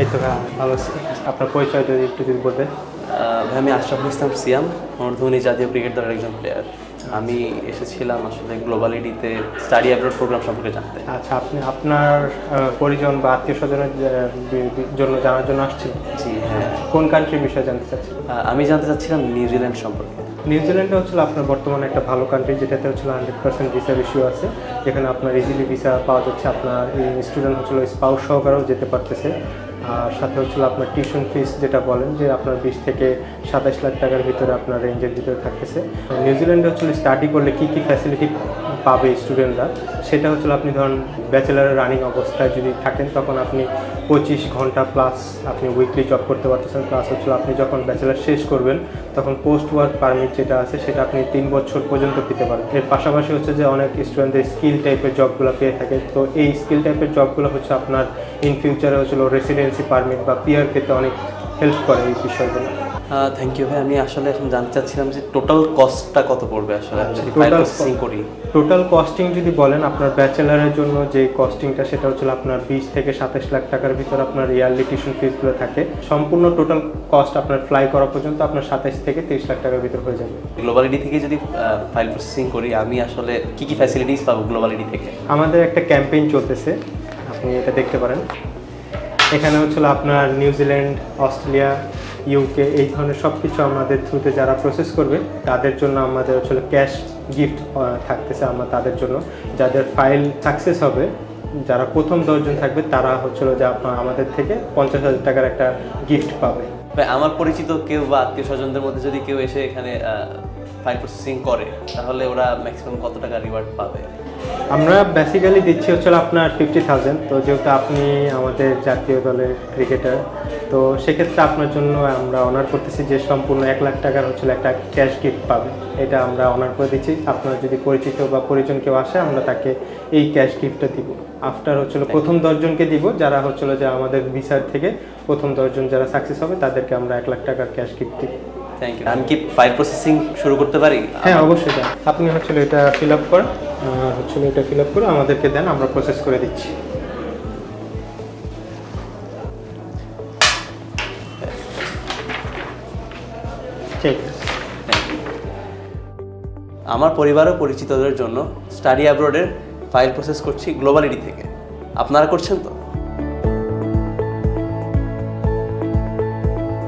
এই তো ভালো আছি। আপনার পরিচয় যদি বলতেন। ভাই আমি আশরাফুল ইসলাম সিয়াম, ধোনি জাতীয় ক্রিকেট দলের একজন প্লেয়ার। আমি এসেছিলাম আসলে গ্লোবালিটিতে স্টাডি অ্যাব্রড প্রোগ্রাম সম্পর্কে জানতে। আচ্ছা, আপনি আপনার পরিজন বা আত্মীয় স্বজনের জন্য জানার জন্য আসছেন? জি হ্যাঁ। কোন কান্ট্রির বিষয়ে জানতে চাচ্ছেন? আমি জানতে চাচ্ছিলাম নিউজিল্যান্ড সম্পর্কে। নিউজিল্যান্ডে হচ্ছিল আপনার বর্তমানে একটা ভালো কান্ট্রি, যেটাতে হচ্ছিল 100% ভিসার ইস্যু আছে, যেখানে আপনার ইজিলি ভিসা পাওয়া যাচ্ছে। আপনার স্টুডেন্ট হচ্ছিল স্পাউস সহকারেও যেতে পারতেছে। আর সাথে হচ্ছিল আপনার টিউশন ফিস, যেটা বলেন যে আপনার 20 থেকে 27 লাখ টাকার ভিতরে আপনার রেঞ্জের ভিতরে থাকতেছে। নিউজিল্যান্ডে হচ্ছিল স্টাডি করলে কী কী ফ্যাসিলিটি পাবে স্টুডেন্টরা, সেটা হচ্ছিল আপনি ধরুন ব্যাচেলারের রানিং অবস্থায় যদি থাকেন, তখন আপনি 25 ঘন্টা প্লাস আপনি উইকলি জব করতে পারতেছেন। প্লাস হচ্ছিল আপনি যখন ব্যাচেলার শেষ করবেন, তখন পোস্ট ওয়ার্ক পারমিট যেটা আছে সেটা আপনি 3 বছর পর্যন্ত পেতে পারেন। এর পাশাপাশি হচ্ছে যে অনেক স্টুডেন্টদের স্কিল টাইপের জবগুলো পেয়ে থাকে। তো এই স্কিল টাইপের জবগুলো হচ্ছে আপনার ইন ফিউচারে হচ্ছিল রেসিডেন্সি পারমিট বা পিআর পেতে অনেক হেল্প করে এই বিষয়গুলো। থ্যাংক ইউ ভাই। আমি আসলে এখন জানতে চাচ্ছিলাম যে টোটাল কস্টটা কত পড়বে আসলে যদি ফাইল প্রসেসিং করি। টোটাল কস্টিং যদি বলেন, আপনার ব্যাচেলারের জন্য যে কস্টিংটা সেটা হচ্ছে আপনার 20 থেকে 27 লাখ টাকার ভিতর আপনার ইয়ারলি টিউশন ফিসগুলো থাকে। সম্পূর্ণ টোটাল কস্ট আপনার ফ্লাই করা পর্যন্ত আপনার 27 থেকে 30 লাখ টাকার ভিতর হয়ে যাবে। গ্লোবালিটি থেকে যদি ফাইল প্রসেসিং করি, আমি আসলে কি কি ফ্যাসিলিটিস পাবো গ্লোবালিটি থেকে? আমাদের একটা ক্যাম্পেইন চলতেছে, আপনি এটা দেখতে পারেন। এখানে হচ্ছিল আপনার নিউজিল্যান্ড, অস্ট্রেলিয়া, ইউকে এই ধরনের সব কিছু আমাদের থ্রুতে যারা প্রসেস করবে তাদের জন্য আমাদের হচ্ছিল ক্যাশ গিফট থাকতেছে। আমরা তাদের জন্য যাদের ফাইল সাকসেস হবে, যারা প্রথম 10 জন থাকবে, তারা হচ্ছিল যে আপনার আমাদের থেকে 50,000 টাকার একটা গিফট পাবে। আমার পরিচিত কেউ বা আত্মীয় স্বজনদের মধ্যে যদি কেউ এসে এখানে ফাইল প্রসেসিং করে, তাহলে ওরা ম্যাক্সিমাম কত টাকা রিওয়ার্ড পাবে? আমরা বেসিক্যালি দিচ্ছি হচ্ছিল আপনার 50,000। তো যেহেতু আপনি আমাদের জাতীয় দলের ক্রিকেটার, তো সেক্ষেত্রে আপনার জন্য আমরা অনার করতেছি যে সম্পূর্ণ 1 লাখ টাকার হচ্ছিল একটা ক্যাশ গিফট পাবে। এটা আমরা অনার করে দিচ্ছি। আপনার যদি পরিচিত বা পরিজন কেউ আসে, আমরা তাকে এই ক্যাশ গিফটটা দিব। আফটার হচ্ছিল প্রথম 10 জনকে দিব, যারা হচ্ছিল যে আমাদের ভিসার থেকে প্রথম 10 জন যারা সাকসেস হবে, তাদেরকে আমরা 1 লাখ টাকার ক্যাশ গিফট দিব। Thank you. আমি কি ফাইল প্রসেসিং শুরু করতে পারি? হ্যাঁ, অবশ্যই দেন। আপনি হচ্ছিল এটা ফিল আপ করেন, হচ্ছিল এটা ফিল আপ করে আমাদেরকে দেন, আমরা প্রসেস করে দিচ্ছি। ঠিক আছে। আমার পরিবার ও পরিচিতদের জন্য স্টাডি অ্যাব্রোডের ফাইল প্রসেস করছি গ্লোবালিটি থেকে। আপনারা করছেন তো?